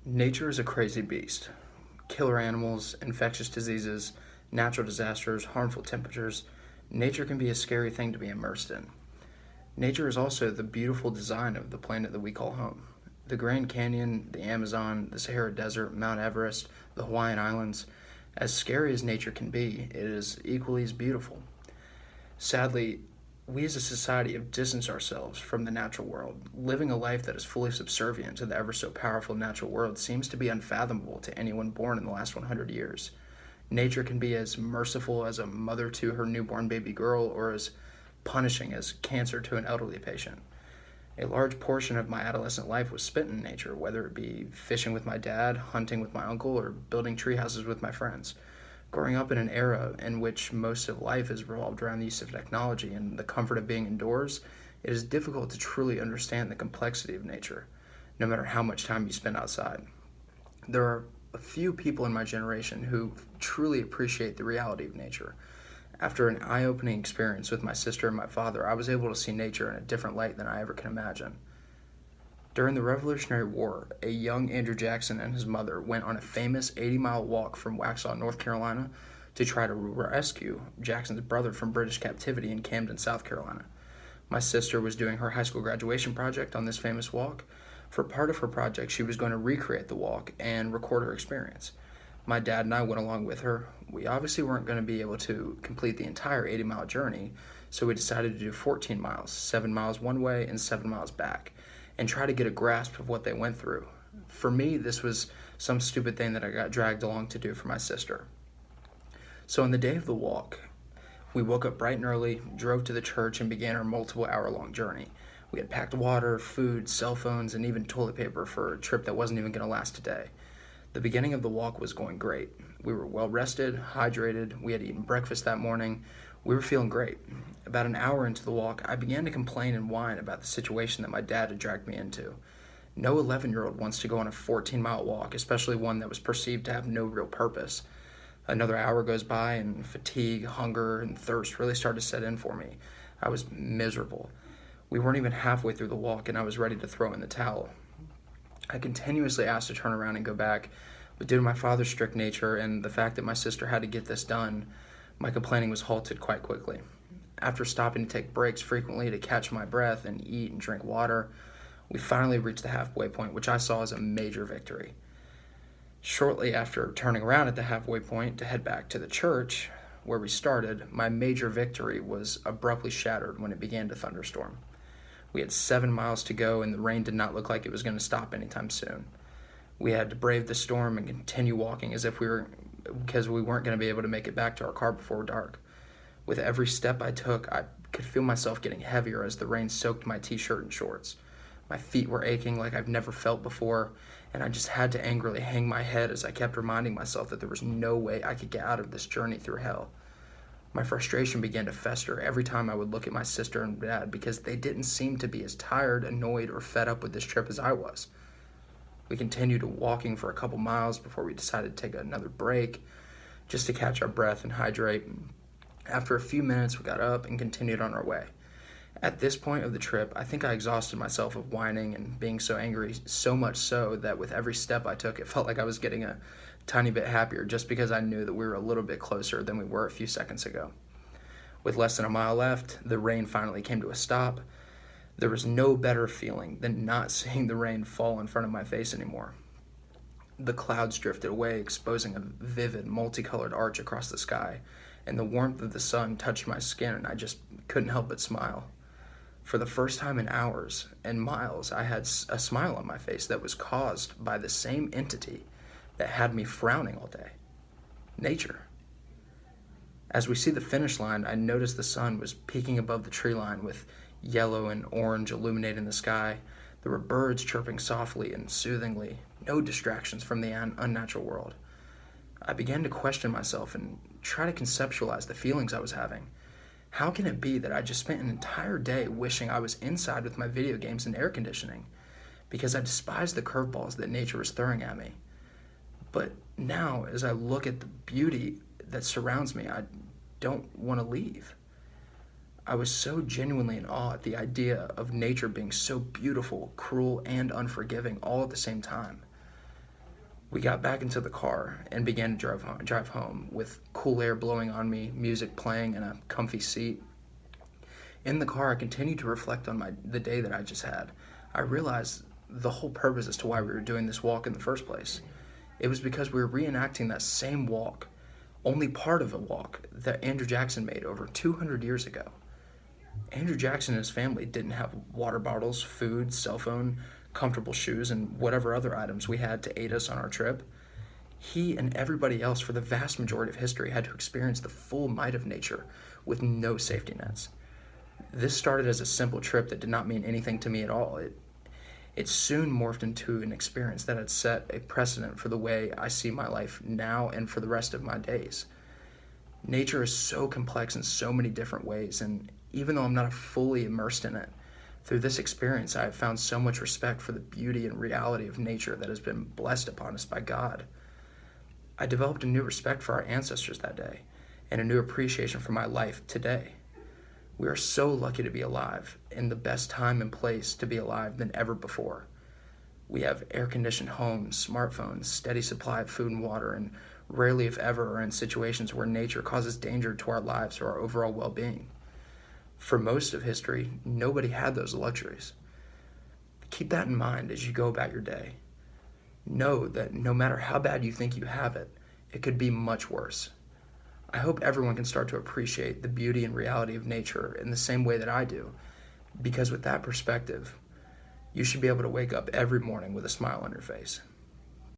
Nature is a crazy beast. Killer animals, infectious diseases, natural disasters, harmful temperatures. Nature can be a scary thing to be immersed in. Nature is also the beautiful design of the planet that we call home. The Grand Canyon, the Amazon, the Sahara Desert, Mount Everest, the Hawaiian Islands. As scary as nature can be, it is equally as beautiful. Sadly, we as a society have distanced ourselves from the natural world. Living a life that is fully subservient to the ever so powerful natural world seems to be unfathomable to anyone born in the last 100 years. Nature can be as merciful as a mother to her newborn baby girl, or as punishing as cancer to an elderly patient. A large portion of my adolescent life was spent in nature, whether it be fishing with my dad, hunting with my uncle, or building tree houses with my friends. Growing up in an era in which most of life is revolved around the use of technology and the comfort of being indoors, it is difficult to truly understand the complexity of nature, no matter how much time you spend outside. There are a few people in my generation who truly appreciate the reality of nature. After an eye opening experience with my sister and my father, I was able to see nature in a different light than I ever can imagine. During the Revolutionary War, a young Andrew Jackson and his mother went on a famous 80-mile walk from Waxhaw, North Carolina, to try to rescue Jackson's brother from British captivity in Camden, South Carolina. My sister was doing her high school graduation project on this famous walk. For part of her project, she was going to recreate the walk and record her experience. My dad and I went along with her. We obviously weren't going to be able to complete the entire 80-mile journey, so we decided to do 14 miles, 7 miles one way and 7 miles back, and try to get a grasp of what they went through. For me, this was some stupid thing that I got dragged along to do for my sister. So on the day of the walk, we woke up bright and early, drove to the church, and began our multiple hour-long journey. We had packed water, food, cell phones, and even toilet paper for a trip that wasn't even going to last a day. The beginning of the walk was going great. We were well rested, hydrated, we had eaten breakfast that morning. We were feeling great. About an hour into the walk, I began to complain and whine about the situation that my dad had dragged me into. No 11-year-old wants to go on a 14-mile walk, especially one that was perceived to have no real purpose. Another hour goes by, and fatigue, hunger, and thirst really started to set in for me. I was miserable. We weren't even halfway through the walk, and I was ready to throw in the towel. I continuously asked to turn around and go back, but due to my father's strict nature and the fact that my sister had to get this done, my complaining was halted quite quickly. After stopping to take breaks frequently to catch my breath and eat and drink water, we finally reached the halfway point, which I saw as a major victory. Shortly after turning around at the halfway point to head back to the church where we started, my major victory was abruptly shattered when it began to thunderstorm. We had 7 miles to go, and the rain did not look like it was going to stop anytime soon. We had to brave the storm and continue walking because we weren't going to be able to make it back to our car before dark. With every step I took, I could feel myself getting heavier as the rain soaked my t-shirt and shorts. My feet were aching like I've never felt before, and I just had to angrily hang my head as I kept reminding myself that there was no way I could get out of this journey through hell. My frustration began to fester every time I would look at my sister and dad because they didn't seem to be as tired, annoyed, or fed up with this trip as I was. We continued walking for a couple miles before we decided to take another break just to catch our breath and hydrate. After a few minutes, we got up and continued on our way. At this point of the trip, I think I exhausted myself of whining and being so angry, so much so that with every step I took, it felt like I was getting a tiny bit happier just because I knew that we were a little bit closer than we were a few seconds ago. With less than a mile left, the rain finally came to a stop. There was no better feeling than not seeing the rain fall in front of my face anymore. The clouds drifted away, exposing a vivid, multicolored arch across the sky, and the warmth of the sun touched my skin, and I just couldn't help but smile. For the first time in hours and miles, I had a smile on my face that was caused by the same entity that had me frowning all day: nature. As we see the finish line, I noticed the sun was peeking above the tree line with yellow and orange illuminating the sky. There were birds chirping softly and soothingly, no distractions from the unnatural world. I began to question myself and try to conceptualize the feelings I was having. How can it be that I just spent an entire day wishing I was inside with my video games and air conditioning because I despised the curveballs that nature was throwing at me? But now, as I look at the beauty that surrounds me, I don't want to leave. I was so genuinely in awe at the idea of nature being so beautiful, cruel, and unforgiving all at the same time. We got back into the car and began to drive home with cool air blowing on me, music playing, and a comfy seat. In the car, I continued to reflect on the day that I just had. I realized the whole purpose as to why we were doing this walk in the first place. It was because we were reenacting that same walk, only part of a walk that Andrew Jackson made over 200 years ago. Andrew Jackson and his family didn't have water bottles, food, cell phone, comfortable shoes, and whatever other items we had to aid us on our trip. He and everybody else for the vast majority of history had to experience the full might of nature with no safety nets. This started as a simple trip that did not mean anything to me at all. It soon morphed into an experience that had set a precedent for the way I see my life now and for the rest of my days. Nature is so complex in so many different ways, and even though I'm not fully immersed in it, through this experience I have found so much respect for the beauty and reality of nature that has been blessed upon us by God. I developed a new respect for our ancestors that day, and a new appreciation for my life today. We are so lucky to be alive, in the best time and place to be alive than ever before. We have air-conditioned homes, smartphones, steady supply of food and water, and rarely if ever are in situations where nature causes danger to our lives or our overall well-being. For most of history, nobody had those luxuries. Keep that in mind as you go about your day. Know that no matter how bad you think you have it, it could be much worse. I hope everyone can start to appreciate the beauty and reality of nature in the same way that I do, because with that perspective, you should be able to wake up every morning with a smile on your face.